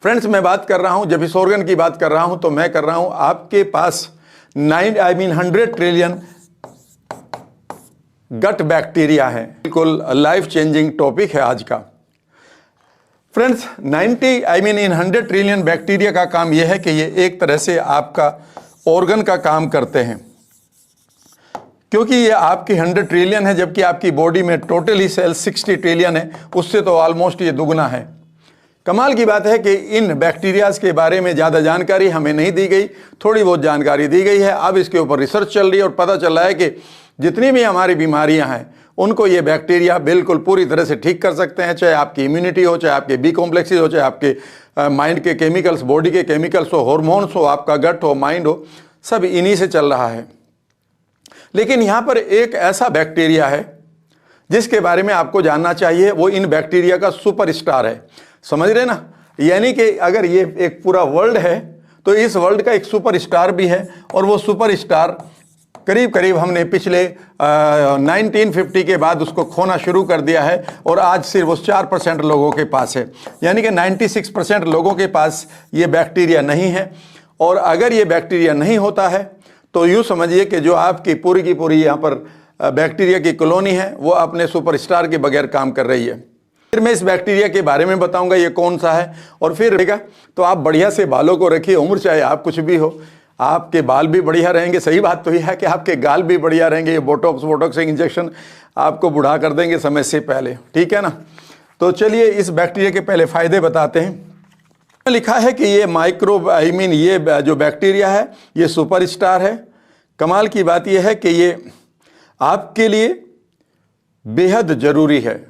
Friends, मैं बात कर रहा हूं, जब इस ऑर्गन की बात कर रहा हूं तो मैं कर रहा हूं आपके पास 100 ट्रिलियन गट बैक्टीरिया है। बिल्कुल लाइफ चेंजिंग टॉपिक है आज का। फ्रेंड्स, 100 ट्रिलियन बैक्टीरिया का काम यह है कि ये एक तरह से आपका ऑर्गन का काम करते हैं, क्योंकि ये आपकी 100 ट्रिलियन है, जबकि आपकी बॉडी में टोटली सेल 60 ट्रिलियन है, उससे तो ऑलमोस्ट ये दुगना है। कमाल की बात है कि इन बैक्टीरियाज के बारे में ज़्यादा जानकारी हमें नहीं दी गई, थोड़ी बहुत जानकारी दी गई है। अब इसके ऊपर रिसर्च चल रही है और पता चल रहा है कि जितनी भी हमारी बीमारियां हैं उनको ये बैक्टीरिया बिल्कुल पूरी तरह से ठीक कर सकते हैं, चाहे आपकी इम्यूनिटी हो, चाहे आपके बी कॉम्प्लेक्सेस हो, चाहे आपके माइंड के केमिकल्स, बॉडी के केमिकल्स हो, हार्मोन्स हो, आपका गट हो, माइंड हो, सब इन्हीं से चल रहा है। लेकिन यहाँ पर एक ऐसा बैक्टीरिया है जिसके बारे में आपको जानना चाहिए, वो इन बैक्टीरिया का सुपरस्टार है। समझ रहे ना? यानी कि अगर ये एक पूरा वर्ल्ड है तो इस वर्ल्ड का एक सुपरस्टार भी है, और वो सुपरस्टार करीब करीब हमने पिछले 1950 के बाद उसको खोना शुरू कर दिया है, और आज सिर्फ वो 4% लोगों के पास है। यानी कि 96% लोगों के पास ये बैक्टीरिया नहीं है। और अगर ये बैक्टीरिया नहीं होता है तो यूँ समझिए कि जो आपकी पूरी की पूरी यहाँ पर बैक्टीरिया की कॉलोनी है वो अपने सुपरस्टार के बगैर काम कर रही है। फिर मैं इस बैक्टीरिया के बारे में बताऊंगा ये कौन सा है, और फिर रहेगा तो आप बढ़िया से बालों को रखिए। उम्र चाहे आप कुछ भी हो, आपके बाल भी बढ़िया रहेंगे। सही बात तो यह है कि आपके गाल भी बढ़िया रहेंगे। ये बोटॉक्स इंजेक्शन आपको बुढ़ा कर देंगे समय से पहले, ठीक है ना? तो चलिए इस बैक्टीरिया के पहले फ़ायदे बताते हैं। लिखा है कि ये ये जो बैक्टीरिया है ये सुपरस्टार है। कमाल की बात यह है कि ये आपके लिए बेहद ज़रूरी है।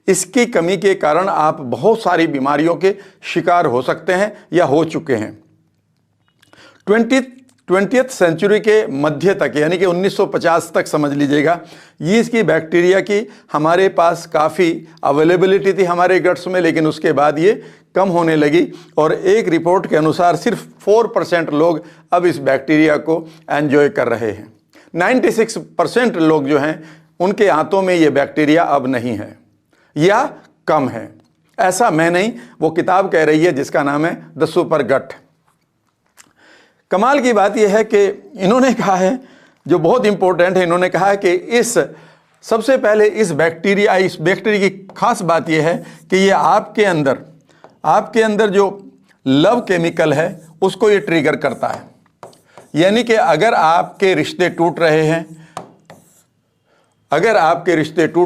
इसकी कमी के कारण आप बहुत सारी बीमारियों के शिकार हो सकते हैं या हो चुके हैं। 20th सेंचुरी के मध्य तक, यानी कि 1950 तक समझ लीजिएगा, ये इसकी बैक्टीरिया की हमारे पास काफ़ी अवेलेबिलिटी थी हमारे गट्स में, लेकिन उसके बाद ये कम होने लगी। और एक रिपोर्ट के अनुसार सिर्फ 4% लोग अब इस बैक्टीरिया को एंजॉय कर रहे हैं। 96% लोग जो हैं उनके हाथों में ये बैक्टीरिया अब नहीं है या कम है। ऐसा मैं नहीं, वो किताब कह रही है जिसका नाम है द सुपर गट। कमाल की बात यह है कि इन्होंने कहा है, जो बहुत इंपॉर्टेंट है, इन्होंने कहा है कि सबसे पहले इस बैक्टीरिया की खास बात यह है कि ये आपके अंदर जो लव केमिकल है उसको ये ट्रिगर करता है। यानी कि अगर आपके रिश्ते टूट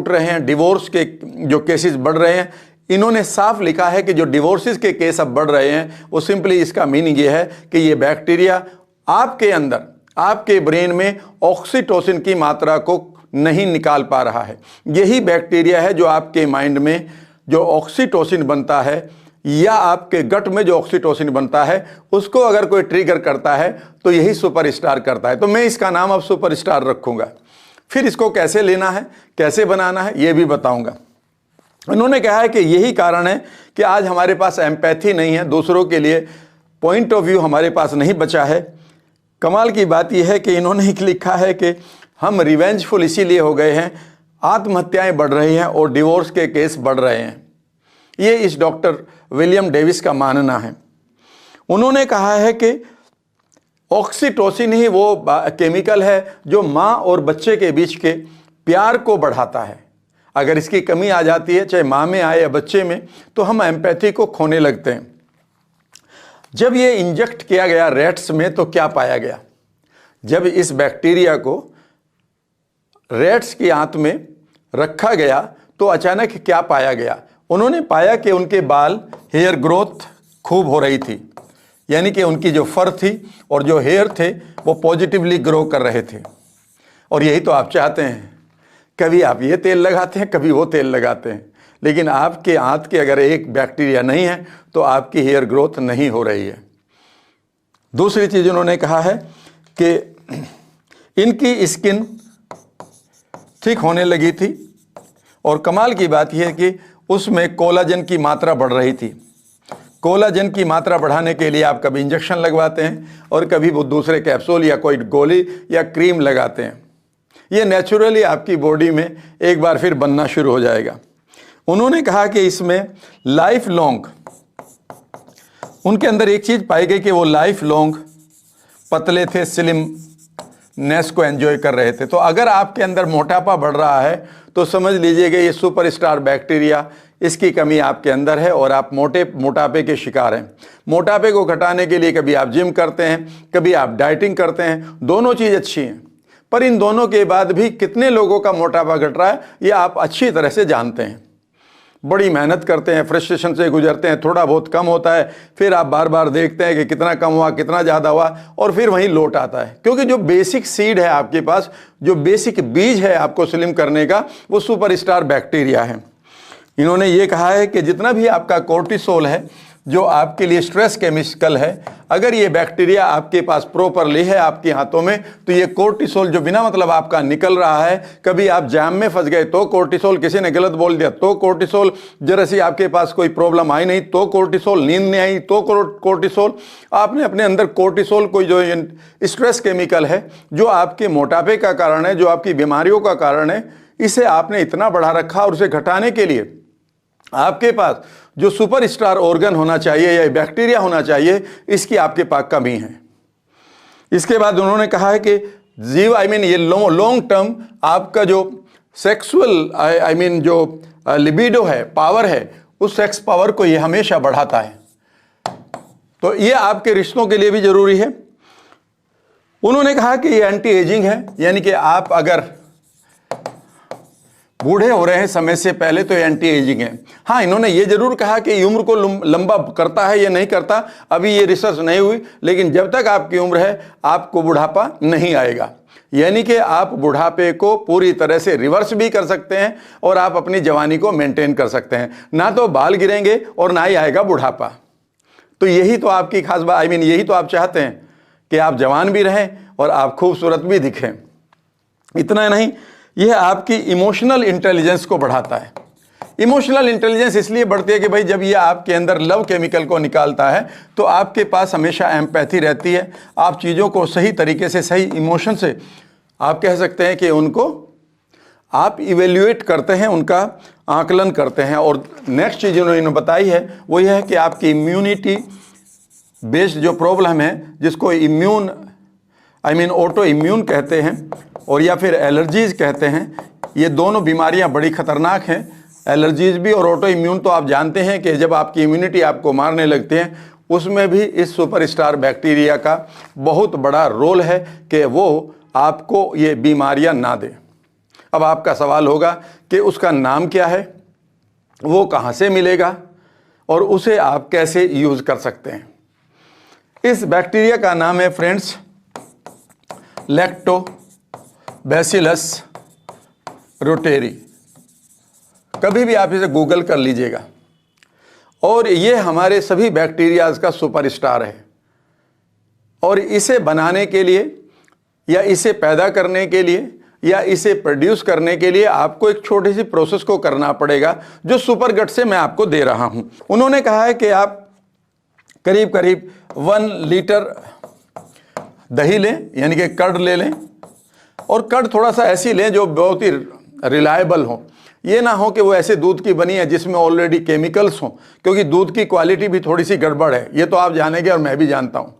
रहे हैं, डिवोर्स के जो केसेस बढ़ रहे हैं, इन्होंने साफ लिखा है कि जो डिवोर्सेस के केस अब बढ़ रहे हैं वो सिंपली इसका मीनिंग ये है कि ये बैक्टीरिया आपके अंदर, आपके ब्रेन में ऑक्सीटोसिन की मात्रा को नहीं निकाल पा रहा है। यही बैक्टीरिया है जो आपके माइंड में जो ऑक्सीटोसिन बनता है या आपके गट में जो ऑक्सीटोसिन बनता है उसको अगर कोई ट्रिगर करता है तो यही सुपरस्टार करता है। तो मैं इसका नाम अब सुपरस्टार रखूँगा। फिर इसको कैसे लेना है, कैसे बनाना है, ये भी बताऊँगा। उन्होंने कहा है कि यही कारण है कि आज हमारे पास एम्पैथी नहीं है, दूसरों के लिए पॉइंट ऑफ व्यू हमारे पास नहीं बचा है। कमाल की बात यह है कि इन्होंने लिखा है कि हम रिवेंजफुल इसीलिए हो गए हैं, आत्महत्याएं बढ़ रही हैं और डिवोर्स के केस बढ़ रहे हैं। ये इस डॉक्टर विलियम डेविस का मानना है। उन्होंने कहा है कि ऑक्सीटोसिन ही वो केमिकल है जो माँ और बच्चे के बीच के प्यार को बढ़ाता है। अगर इसकी कमी आ जाती है, चाहे माँ में आए या बच्चे में, तो हम एम्पैथी को खोने लगते हैं। जब ये इंजेक्ट किया गया रैट्स में तो क्या पाया गया? जब इस बैक्टीरिया को रैट्स की आंत में रखा गया तो अचानक क्या पाया गया? उन्होंने पाया कि उनके बाल, हेयर ग्रोथ खूब हो रही थी। यानी कि उनकी जो फर थी और जो हेयर थे वो पॉजिटिवली ग्रो कर रहे थे। और यही तो आप चाहते हैं। कभी आप ये तेल लगाते हैं, कभी वो तेल लगाते हैं, लेकिन आपके आंत के अगर एक बैक्टीरिया नहीं है तो आपकी हेयर ग्रोथ नहीं हो रही है। दूसरी चीज़ उन्होंने कहा है कि इनकी स्किन थिक होने लगी थी, और कमाल की बात यह है कि उसमें कोलाजन की मात्रा बढ़ रही थी। कोलाजन की मात्रा बढ़ाने के लिए आप कभी इंजेक्शन लगवाते हैं और कभी वो दूसरे कैप्सूल या कोई गोली या क्रीम लगाते हैं। ये नेचुरली आपकी बॉडी में एक बार फिर बनना शुरू हो जाएगा। उन्होंने कहा कि इसमें लाइफ लॉन्ग उनके अंदर एक चीज़ पाई गई कि वो लाइफ लॉन्ग पतले थे, स्लिमनेस को एंजॉय कर रहे थे। तो अगर आपके अंदर मोटापा बढ़ रहा है तो समझ लीजिएगा ये सुपरस्टार बैक्टीरिया, इसकी कमी आपके अंदर है और आप मोटापे के शिकार हैं। मोटापे को घटाने के लिए कभी आप जिम करते हैं, कभी आप डाइटिंग करते हैं, दोनों चीज़ अच्छी हैं, पर इन दोनों के बाद भी कितने लोगों का मोटापा घट रहा है ये आप अच्छी तरह से जानते हैं। बड़ी मेहनत करते हैं, फ्रस्ट्रेशन से गुजरते हैं, थोड़ा बहुत कम होता है, फिर आप बार बार देखते हैं कि कितना कम हुआ, कितना ज़्यादा हुआ, और फिर वहीं लौट आता है। क्योंकि जो बेसिक सीड है आपके पास, जो बेसिक बीज है आपको स्लिम करने का, वो सुपरस्टार बैक्टीरिया है। इन्होंने ये कहा है कि जितना भी आपका कोर्टिसोल है, जो आपके लिए स्ट्रेस केमिकल है, अगर ये बैक्टीरिया आपके पास प्रॉपरली है आपके हाथों में, तो ये कोर्टिसोल जो बिना मतलब आपका निकल रहा है, कभी आप जाम में फंस गए तो कोर्टिसोल, किसी ने गलत बोल दिया तो कोर्टिसोल, जरा सी आपके पास कोई प्रॉब्लम आई नहीं तो कोर्टिसोल, नींद नहीं आई तो कोर्टिसोल, आपने अपने अंदर कोर्टिसोल कोई जो स्ट्रेस केमिकल है, जो आपके मोटापे का कारण है, जो आपकी बीमारियों का कारण है, इसे आपने इतना बढ़ा रखा, और उसे घटाने के लिए आपके पास जो सुपरस्टार ऑर्गन होना चाहिए या बैक्टीरिया होना चाहिए, इसकी आपके पास कमी है। इसके बाद उन्होंने कहा है कि ये लॉन्ग टर्म आपका जो सेक्सुअल जो लिबिडो है, पावर है, उस सेक्स पावर को ये हमेशा बढ़ाता है। तो ये आपके रिश्तों के लिए भी जरूरी है। उन्होंने कहा कि ये एंटी एजिंग है, यानी कि आप अगर बूढ़े हो रहे हैं समय से पहले तो एंटी एजिंग है। हाँ, इन्होंने ये जरूर कहा कि उम्र को लंबा करता है या नहीं करता, अभी ये रिसर्च नहीं हुई, लेकिन जब तक आपकी उम्र है आपको बुढ़ापा नहीं आएगा। यानी कि आप बुढ़ापे को पूरी तरह से रिवर्स भी कर सकते हैं और आप अपनी जवानी को मेंटेन कर सकते हैं। ना तो बाल गिरेंगे और ना ही आएगा बुढ़ापा। तो यही तो आपकी खास बात, यही तो आप चाहते हैं कि आप जवान भी रहें और आप खूबसूरत भी दिखें। इतना नहीं, यह आपकी इमोशनल इंटेलिजेंस को बढ़ाता है। इमोशनल इंटेलिजेंस इसलिए बढ़ती है कि भाई जब ये आपके अंदर लव केमिकल को निकालता है तो आपके पास हमेशा एम्पैथी रहती है। आप चीज़ों को सही तरीके से, सही इमोशन से आप कह सकते हैं कि उनको आप इवेल्युएट करते हैं, उनका आकलन करते हैं। और नेक्स्ट चीज़ उन्होंने बताई है वो यह है कि आपकी इम्यूनिटी बेस्ड जो प्रॉब्लम है, जिसको ऑटो इम्यून कहते हैं और या फिर एलर्जीज कहते हैं, ये दोनों बीमारियां बड़ी खतरनाक हैं। एलर्जीज भी और ऑटो इम्यून तो आप जानते हैं कि जब आपकी इम्यूनिटी आपको मारने लगती है, उसमें भी इस सुपरस्टार बैक्टीरिया का बहुत बड़ा रोल है कि वो आपको ये बीमारियां ना दे। अब आपका सवाल होगा कि उसका नाम क्या है, वो कहाँ से मिलेगा और उसे आप कैसे यूज़ कर सकते हैं। इस बैक्टीरिया का नाम है फ्रेंड्स लैक्टोबैसिलस रोटेरी। कभी भी आप इसे गूगल कर लीजिएगा। और ये हमारे सभी बैक्टीरियाज का सुपरस्टार है। और इसे बनाने के लिए या इसे पैदा करने के लिए या इसे प्रोड्यूस करने के लिए आपको एक छोटी सी प्रोसेस को करना पड़ेगा, जो सुपर गट से मैं आपको दे रहा हूं। उन्होंने कहा है कि आप करीब करीब 1 लीटर दही लें, यानी कि कर्ड ले लें, और कर्ड थोड़ा सा ऐसी लें जो बहुत ही रिलायबल हो। ये ना हो कि वो ऐसे दूध की बनी है जिसमें ऑलरेडी केमिकल्स हों, क्योंकि दूध की क्वालिटी भी थोड़ी सी गड़बड़ है, ये तो आप जानेंगे और मैं भी जानता हूँ।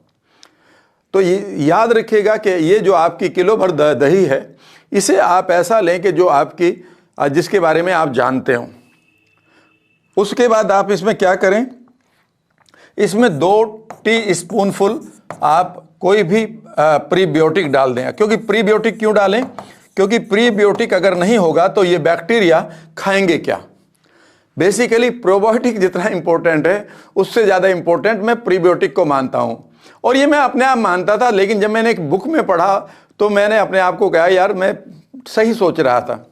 तो ये याद रखिएगा कि ये जो आपकी किलो भर दही है, इसे आप ऐसा लें कि जो आपकी जिसके बारे में आप जानते हो। उसके बाद आप इसमें क्या करें, इसमें 2 टीस्पूनफुल आप कोई भी प्रीबायोटिक डाल दें। क्योंकि प्रीबायोटिक क्यों डालें, क्योंकि प्रीबायोटिक अगर नहीं होगा तो ये बैक्टीरिया खाएंगे क्या। बेसिकली प्रोबायोटिक जितना इंपॉर्टेंट है उससे ज़्यादा इंपॉर्टेंट मैं प्रीबायोटिक को मानता हूँ। और ये मैं अपने आप मानता था, लेकिन जब मैंने एक बुक में पढ़ा तो मैंने अपने आप को कहा यार मैं सही सोच रहा था।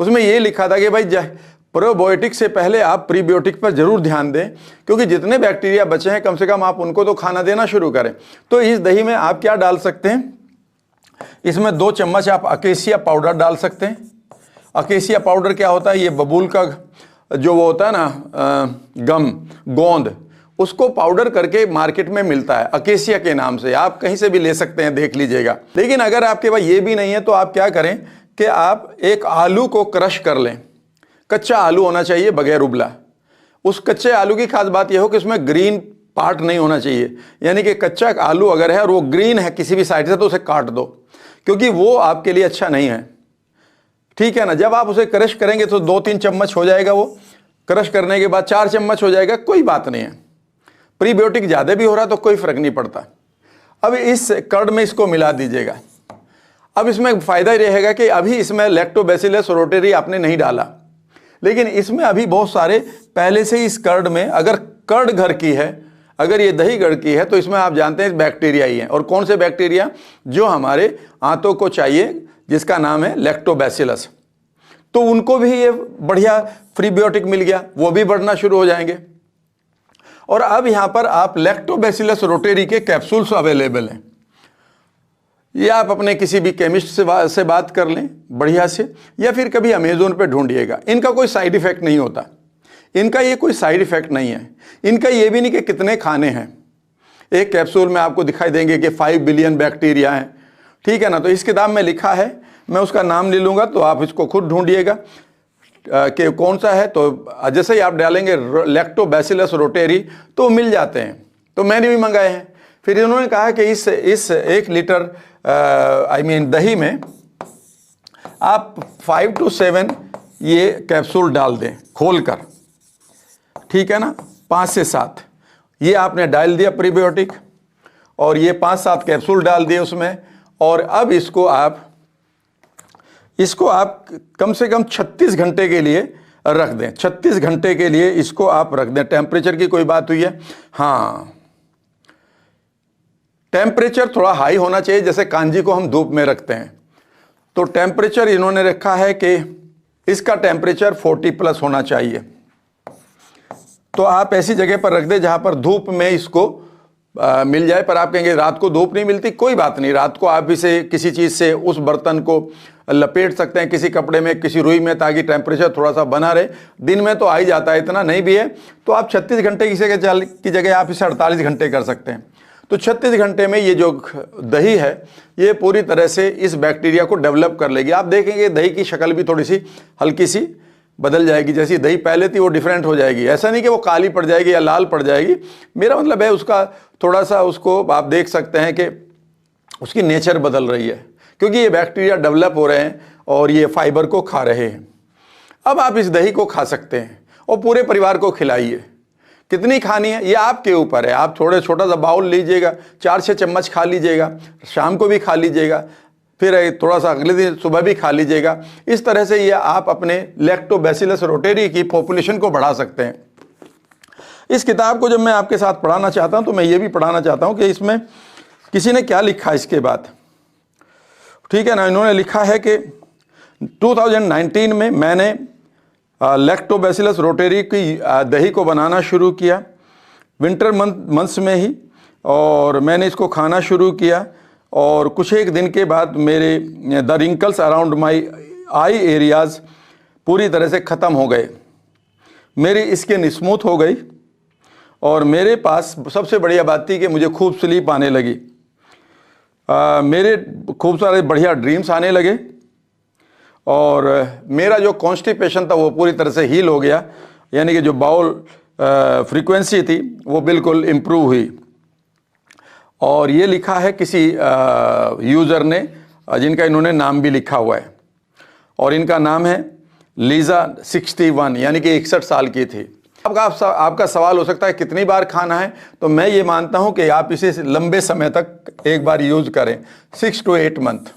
उसमें ये लिखा था कि भाई प्रोबायोटिक से पहले आप प्रीबायोटिक पर जरूर ध्यान दें, क्योंकि जितने बैक्टीरिया बचे हैं कम से कम आप उनको तो खाना देना शुरू करें। तो इस दही में आप क्या डाल सकते हैं, इसमें 2 चम्मच आप अकेसिया पाउडर डाल सकते हैं। अकेसिया पाउडर क्या होता है, ये बबूल का जो वो होता है ना गोंद, उसको पाउडर करके मार्केट में मिलता है अकेसिया के नाम से। आप कहीं से भी ले सकते हैं, देख लीजिएगा। लेकिन अगर आपके पास ये भी नहीं है तो आप क्या करें कि आप एक आलू को क्रश कर लें। कच्चा आलू होना चाहिए, बगैर उबला। उस कच्चे आलू की खास बात यह हो कि उसमें ग्रीन पार्ट नहीं होना चाहिए। यानी कि कच्चा आलू अगर है और वो ग्रीन है किसी भी साइड से तो उसे काट दो, क्योंकि वो आपके लिए अच्छा नहीं है, ठीक है ना। जब आप उसे क्रश करेंगे तो 2-3 चम्मच हो जाएगा, वो क्रश करने के बाद 4 चम्मच हो जाएगा, कोई बात नहीं है। प्रीबायोटिक ज़्यादा भी हो रहा तो कोई फ़र्क नहीं पड़ता। अब इस कर्ड में इसको मिला दीजिएगा। अब इसमें फ़ायदा ही रहेगा कि अभी इसमें लैक्टोबैसिलस रोटेरी आपने नहीं डाला, लेकिन इसमें अभी बहुत सारे पहले से ही इस कर्ड में, अगर कर्ड घर की है, अगर ये दही घर की है, तो इसमें आप जानते हैं बैक्टीरिया ही हैं। और कौन से बैक्टीरिया? जो हमारे आंतों को चाहिए, जिसका नाम है लैक्टोबैसिलस। तो उनको भी ये बढ़िया प्रीबायोटिक मिल गया, वो भी बढ़ना शुरू हो जाएंगे। और अब यहां पर आप लैक्टोबैसिलस रोटेरी के कैप्सूल्स अवेलेबल हैं। ये आप अपने किसी भी केमिस्ट से बात कर लें बढ़िया से, या फिर कभी अमेजोन पे ढूंढिएगा। इनका कोई साइड इफेक्ट नहीं होता, इनका ये कोई साइड इफेक्ट नहीं है। इनका ये भी नहीं कि कितने खाने हैं। एक कैप्सूल में आपको दिखाई देंगे कि 5 बिलियन बैक्टीरिया हैं, ठीक है ना। तो इस किताब में लिखा है, मैं उसका नाम ले लूँगा तो आप इसको खुद ढूंढिएगा कि कौन सा है। तो जैसे ही आप डालेंगे लैक्टोबैसिलस रोटेरी तो मिल जाते हैं। तो मैंने भी मंगाए हैं। फिर इन्होंने कहा कि इस 1 लीटर दही में आप 5 to 7 ये कैप्सूल डाल दें खोल कर, ठीक है ना। 5 से 7 ये आपने डाल दिया प्रीबायोटिक, और ये 5-7 कैप्सूल डाल दिए उसमें। और अब इसको आप कम से कम 36 घंटे के लिए रख दें। 36 घंटे के लिए इसको आप रख दें। टेम्परेचर की कोई बात हुई है? हाँ, टेम्परेचर थोड़ा हाई होना चाहिए। जैसे कांजी को हम धूप में रखते हैं, तो टेम्परेचर इन्होंने रखा है कि इसका टेम्परेचर 40+ होना चाहिए। तो आप ऐसी जगह पर रख दें जहां पर धूप में इसको मिल जाए। पर आप कहेंगे रात को धूप नहीं मिलती, कोई बात नहीं। रात को आप इसे किसी चीज़ से उस बर्तन को लपेट सकते हैं, किसी कपड़े में, किसी रुई में, ताकि टेम्परेचर थोड़ा सा बना रहे। दिन में तो आ ही जाता है, इतना नहीं भी है। तो आप 36 घंटे की जगह आप इसे 48 घंटे कर सकते हैं। तो 36 घंटे में ये जो दही है ये पूरी तरह से इस बैक्टीरिया को डेवलप कर लेगी। आप देखेंगे दही की शक्ल भी थोड़ी सी हल्की सी बदल जाएगी। जैसी दही पहले थी वो डिफरेंट हो जाएगी। ऐसा नहीं कि वो काली पड़ जाएगी या लाल पड़ जाएगी, मेरा मतलब है उसका थोड़ा सा, उसको आप देख सकते हैं कि उसकी नेचर बदल रही है, क्योंकि ये बैक्टीरिया डेवलप हो रहे हैं और ये फाइबर को खा रहे हैं। अब आप इस दही को खा सकते हैं और पूरे परिवार को खिलाइए। कितनी खानी है ये आपके ऊपर है। आप छोटा सा बाउल लीजिएगा, 4-6 चम्मच खा लीजिएगा, शाम को भी खा लीजिएगा, फिर थोड़ा सा अगले दिन सुबह भी खा लीजिएगा। इस तरह से ये आप अपने लैक्टोबैसिलस रोटेरी की पॉपुलेशन को बढ़ा सकते हैं। इस किताब को जब मैं आपके साथ पढ़ाना चाहता हूं तो मैं ये भी पढ़ाना चाहता हूं कि इसमें किसी ने क्या लिखा इसके बाद, ठीक है ना। इन्होंने लिखा है कि 2019 में मैंने लैक्टोबैसिलस रोटेरी की दही को बनाना शुरू किया, विंटर मंथ्स में ही, और मैंने इसको खाना शुरू किया। और कुछ एक दिन के बाद मेरे the wrinkles around my I areas पूरी तरह से ख़त्म हो गए, मेरी स्किन स्मूथ हो गई, और मेरे पास सबसे बढ़िया बात थी कि मुझे खूब स्लीप आने लगी। मेरे खूब सारे बढ़िया ड्रीम्स आने लगे, और मेरा जो कॉन्स्टिपेशन था वो पूरी तरह से हील हो गया। यानी कि जो बाउल फ्रीक्वेंसी थी वो बिल्कुल इम्प्रूव हुई। और ये लिखा है किसी यूज़र ने, जिनका इन्होंने नाम भी लिखा हुआ है, और इनका नाम है लीज़ा 61, यानी कि 61 साल की थी। आपका सवाल हो सकता है कितनी बार खाना है, तो मैं ये मानता हूँ कि आप इसे लंबे समय तक एक बार यूज़ करें, 6 to 8 मंथ।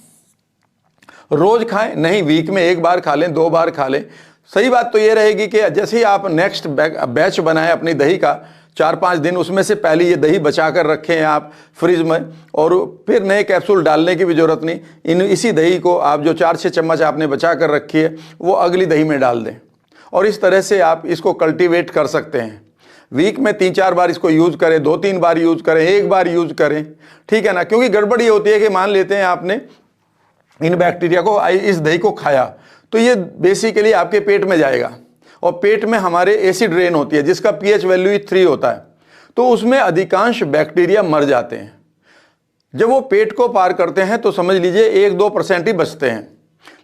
रोज़ खाएं नहीं, वीक में 1 बार खा लें, 2 बार खा लें। सही बात तो ये रहेगी कि जैसे ही आप नेक्स्ट बैच बनाएं अपनी दही का, 4-5 दिन उसमें से पहले ये दही बचा कर रखें आप फ्रिज में, और फिर नए कैप्सूल डालने की भी ज़रूरत नहीं। इसी दही को आप जो 4-6 चम्मच आपने बचा कर रखी है वो अगली दही में डाल दें, और इस तरह से आप इसको कल्टीवेट कर सकते हैं। वीक में 3-4 बार इसको यूज़ करें, 2-3 बार यूज़ करें, 1 बार यूज़ करें, ठीक है ना। क्योंकि गड़बड़ ये होती है कि मान लेते हैं आपने इन बैक्टीरिया को, इस दही को खाया, तो ये बेसिकली आपके पेट में जाएगा, और पेट में हमारे एसिड रेन होती है जिसका pH वैल्यू 3 होता है, तो उसमें अधिकांश बैक्टीरिया मर जाते हैं। जब वो पेट को पार करते हैं तो समझ लीजिए 1-2% ही बचते हैं।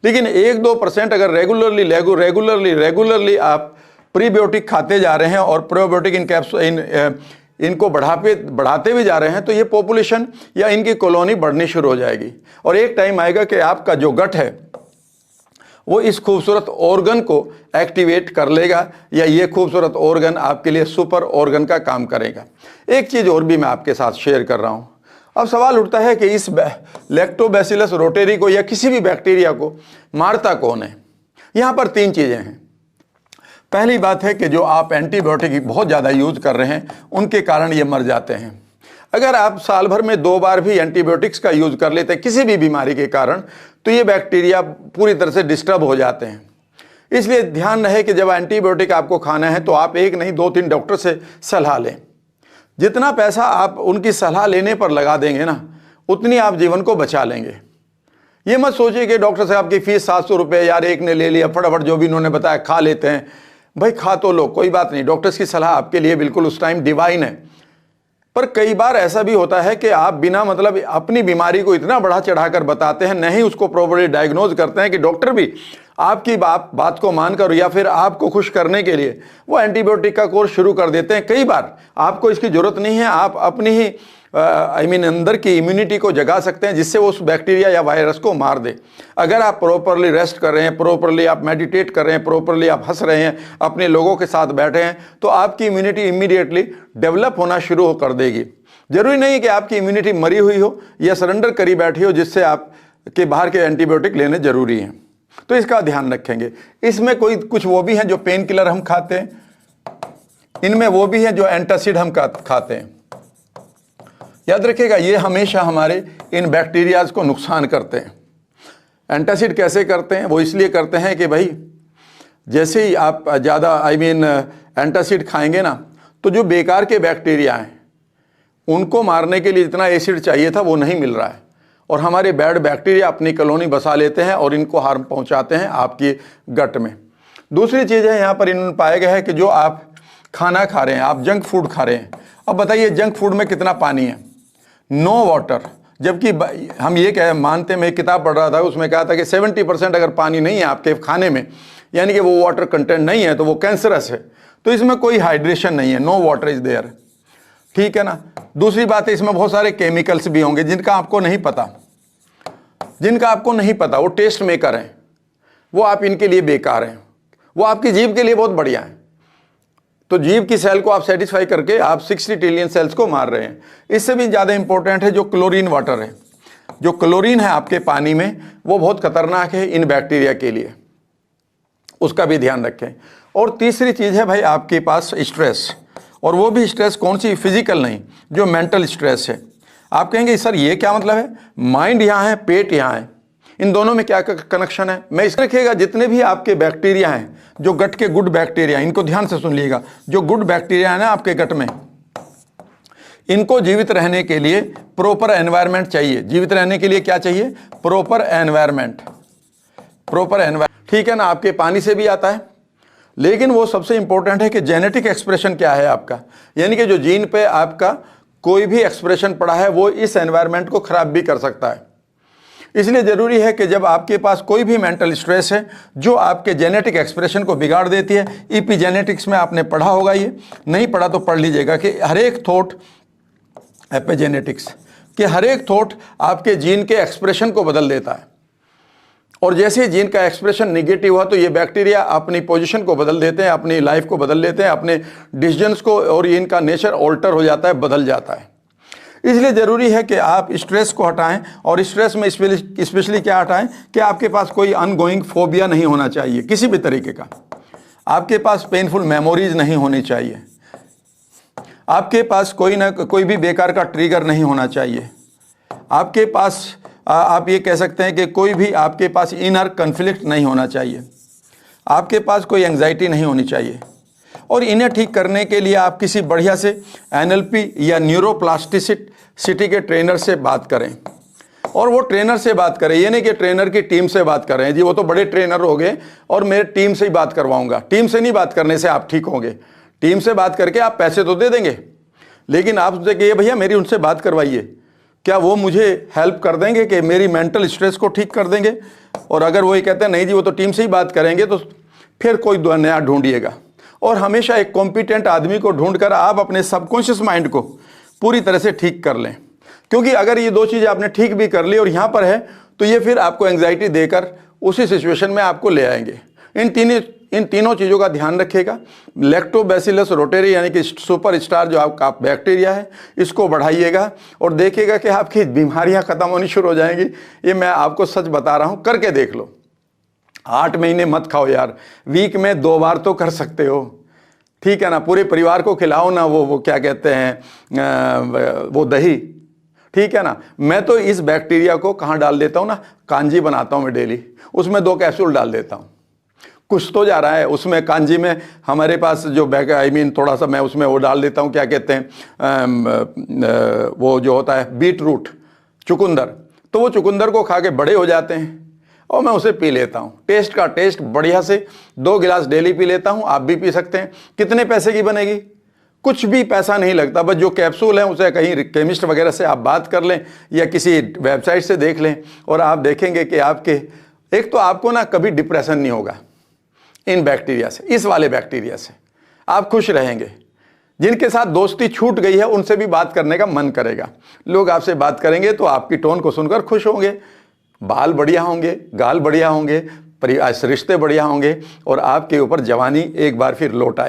लेकिन 1-2% अगर रेगुलरली आप प्रीबायोटिक खाते जा रहे हैं, और प्रोबायोटिक इन इनको बढ़ाते भी जा रहे हैं तो ये पॉपुलेशन या इनकी कॉलोनी बढ़नी शुरू हो जाएगी और एक टाइम आएगा कि आपका जो गट है वो इस खूबसूरत ऑर्गन को एक्टिवेट कर लेगा या ये खूबसूरत ऑर्गन आपके लिए सुपर ऑर्गन का काम करेगा। एक चीज़ और भी मैं आपके साथ शेयर कर रहा हूँ। अब सवाल उठता है कि इस लैक्टोबैसिलस रोटेरी को या किसी भी बैक्टीरिया को मारता कौन है। यहाँ पर 3 चीज़ें हैं। पहली बात है कि जो आप एंटीबायोटिक बहुत ज़्यादा यूज़ कर रहे हैं उनके कारण ये मर जाते हैं। अगर आप साल भर में 2 बार भी एंटीबायोटिक्स का यूज़ कर लेते हैं किसी भी बीमारी के कारण तो ये बैक्टीरिया पूरी तरह से डिस्टर्ब हो जाते हैं। इसलिए ध्यान रहे कि जब एंटीबायोटिक आपको खाना है तो आप एक नहीं 2-3 डॉक्टर से सलाह लें। जितना पैसा आप उनकी सलाह लेने पर लगा देंगे ना उतनी आप जीवन को बचा लेंगे। ये मत सोचिए कि डॉक्टर साहब की फीस 700 रुपये, यार एक ने ले लिया फटाफट जो भी इन्होंने बताया खा लेते हैं। भाई खा तो लो, कोई बात नहीं, डॉक्टर्स की सलाह आपके लिए बिल्कुल उस टाइम डिवाइन है। पर कई बार ऐसा भी होता है कि आप बिना मतलब अपनी बीमारी को इतना बढ़ा चढ़ाकर बताते हैं, नहीं उसको प्रॉपर्ली डायग्नोज करते हैं कि डॉक्टर भी आपकी बात को मानकर या फिर आपको खुश करने के लिए वो एंटीबायोटिक का कोर्स शुरू कर देते हैं। कई बार आपको इसकी ज़रूरत नहीं है, आप अपनी ही अंदर की इम्यूनिटी को जगा सकते हैं जिससे वो उस बैक्टीरिया या वायरस को मार दे। अगर आप प्रॉपरली रेस्ट कर रहे हैं, प्रॉपरली आप मेडिटेट कर रहे हैं, प्रॉपरली आप हंस रहे हैं, अपने लोगों के साथ बैठे हैं तो आपकी इम्यूनिटी इमीडिएटली डेवलप होना शुरू कर देगी। जरूरी नहीं कि आपकी इम्यूनिटी मरी हुई हो या सरेंडर करी बैठी हो जिससे आप के बाहर के एंटीबायोटिक लेने जरूरी हैं, तो इसका ध्यान रखेंगे। इसमें कुछ वो भी हैं जो पेन किलर हम खाते हैं, इनमें वो भी हैं जो एंटासिड हम खाते हैं। याद रखिएगा ये हमेशा हमारे इन बैक्टीरियाज को नुकसान करते हैं। एंटासिड कैसे करते हैं? वो इसलिए करते हैं कि भाई जैसे ही आप ज़्यादा एंटासिड खाएंगे ना तो जो बेकार के बैक्टीरिया हैं उनको मारने के लिए जितना एसिड चाहिए था वो नहीं मिल रहा है और हमारे बैड बैक्टीरिया अपनी कॉलोनी बसा लेते हैं और इनको हार्म पहुंचाते हैं आपकी गट में। दूसरी चीज़ है यहाँ पर इन्होंने पाया गया है कि जो आप खाना खा रहे हैं, आप जंक फूड खा रहे हैं। अब बताइए जंक फूड में कितना पानी है? No water. जबकि हम ये मानते हैं, मैं एक किताब पढ़ रहा था उसमें कहा था कि 70% अगर पानी नहीं है आपके खाने में यानी कि वो वाटर कंटेंट नहीं है तो वो कैंसरस है। तो इसमें कोई हाइड्रेशन नहीं है, नो वाटर इज देयर। ठीक है ना। दूसरी बात है इसमें बहुत सारे केमिकल्स भी होंगे जिनका आपको नहीं पता, वो टेस्ट मेकर हैं, वो आप इनके लिए बेकार हैं, वो आपकी जीभ के लिए बहुत बढ़िया है। तो जीभ की सेल को आप सेटिस्फाई करके आप 60 ट्रिलियन सेल्स को मार रहे हैं। इससे भी ज़्यादा इंपॉर्टेंट है जो क्लोरीन वाटर है। जो क्लोरीन है आपके पानी में वो बहुत खतरनाक है इन बैक्टीरिया के लिए, उसका भी ध्यान रखें। और तीसरी चीज़ है भाई आपके पास स्ट्रेस, और वो भी स्ट्रेस कौन सी? फिजिकल नहीं, जो मेंटल स्ट्रेस है। आप कहेंगे सर ये क्या मतलब है? माइंड यहाँ है, पेट यहाँ है, इन दोनों में क्या कनेक्शन है? मैं इसमें रखिएगा जितने भी आपके बैक्टीरिया हैं, जो गट के गुड बैक्टीरिया, इनको ध्यान से सुन लीजिएगा। जो गुड बैक्टीरिया है ना आपके गट में, इनको जीवित रहने के लिए प्रॉपर एनवायरनमेंट चाहिए। जीवित रहने के लिए क्या चाहिए? Proper environment. ठीक है ना। आपके पानी से भी आता है, लेकिन वो सबसे इंपॉर्टेंट है कि जेनेटिक एक्सप्रेशन क्या है आपका, यानी कि जो जीन पे आपका कोई भी एक्सप्रेशन पड़ा है वो इस एनवायरनमेंट को खराब भी कर सकता है। इसलिए ज़रूरी है कि जब आपके पास कोई भी मेंटल स्ट्रेस है जो आपके जेनेटिक एक्सप्रेशन को बिगाड़ देती है, एपिजेनेटिक्स में आपने पढ़ा होगा, ये नहीं पढ़ा तो पढ़ लीजिएगा कि हर एक थॉट, एपिजेनेटिक्स कि हर एक थॉट आपके जीन के एक्सप्रेशन को बदल देता है। और जैसे ही जीन का एक्सप्रेशन निगेटिव हुआ तो ये बैक्टीरिया अपनी पोजीशन को बदल देते हैं, अपनी लाइफ को बदल लेते हैं, अपने डिसीजंस को, और इनका नेचर ऑल्टर हो जाता है, बदल जाता है। इसलिए ज़रूरी है कि आप स्ट्रेस को हटाएं, और स्ट्रेस में स्पेशली क्या हटाएं कि आपके पास कोई अनगोइंग फोबिया नहीं होना चाहिए किसी भी तरीके का, आपके पास पेनफुल मेमोरीज नहीं होनी चाहिए, आपके पास कोई भी बेकार का ट्रिगर नहीं होना चाहिए, आपके पास आप ये कह सकते हैं कि कोई भी आपके पास इनर कन्फ्लिक्ट नहीं होना चाहिए, आपके पास कोई एंग्जाइटी नहीं होनी चाहिए। और इन्हें ठीक करने के लिए आप किसी बढ़िया से NLP या न्यूरोप्लास्टिसिटी के ट्रेनर से बात करें, और वो ट्रेनर से बात करें, ये नहीं कि ट्रेनर की टीम से बात करें, जी वो तो बड़े ट्रेनर हो गए और मेरे टीम से ही बात करवाऊंगा। टीम से नहीं बात करने से आप ठीक होंगे। टीम से बात करके आप पैसे तो दे देंगे, लेकिन आप उनसे कहिए भैया मेरी उनसे बात करवाइए, क्या वो मुझे हेल्प कर देंगे कि मेरी मेंटल स्ट्रेस को ठीक कर देंगे? और अगर वो ये कहते हैं नहीं जी वो तो टीम से ही बात करेंगे, तो फिर कोई नया ढूंढिएगा। और हमेशा एक कॉम्पिटेंट आदमी को ढूंढकर आप अपने सबकॉन्शियस माइंड को पूरी तरह से ठीक कर लें, क्योंकि अगर ये दो चीज़ें आपने ठीक भी कर ली और यहाँ पर है तो ये फिर आपको एंग्जाइटी देकर उसी सिचुएशन में आपको ले आएंगे। इन तीनों चीज़ों का ध्यान रखिएगा। लैक्टोबैसिलस रोटेरी यानी कि सुपर स्टार जो आपका बैक्टीरिया है, इसको बढ़ाइएगा और देखिएगा कि आपकी बीमारियां खत्म होनी शुरू हो जाएंगी। ये मैं आपको सच बता रहा हूं, करके देख लो। 8 महीने मत खाओ यार, वीक में 2 बार तो कर सकते हो, ठीक है ना। पूरे परिवार को खिलाओ ना वो क्या कहते हैं वो दही, ठीक है ना। मैं तो इस बैक्टीरिया को कहाँ डाल देता हूँ ना, कांजी बनाता हूँ मैं डेली, उसमें 2 कैप्सूल डाल देता हूँ। कुछ तो जा रहा है उसमें, कांजी में हमारे पास जो थोड़ा सा मैं उसमें वो डाल देता हूँ, क्या कहते हैं वो जो होता है बीट रूट, चुकंदर, तो वो चुकंदर को खा के बड़े हो जाते हैं और मैं उसे पी लेता हूँ। टेस्ट बढ़िया से 2 गिलास डेली पी लेता हूँ, आप भी पी सकते हैं। कितने पैसे की बनेगी? कुछ भी पैसा नहीं लगता, बस जो कैप्सूल है उसे कहीं केमिस्ट वगैरह से आप बात कर लें या किसी वेबसाइट से देख लें और आप देखेंगे कि एक तो आपको ना कभी डिप्रेशन नहीं होगा इन बैक्टीरिया से, इस वाले बैक्टीरिया से आप खुश रहेंगे। जिनके साथ दोस्ती छूट गई है उनसे भी बात करने का मन करेगा। लोग आपसे बात करेंगे तो आपकी टोन को सुनकर खुश होंगे, बाल बढ़िया होंगे, गाल बढ़िया होंगे, रिश्ते बढ़िया होंगे और आपके ऊपर जवानी एक बार फिर लौट आए।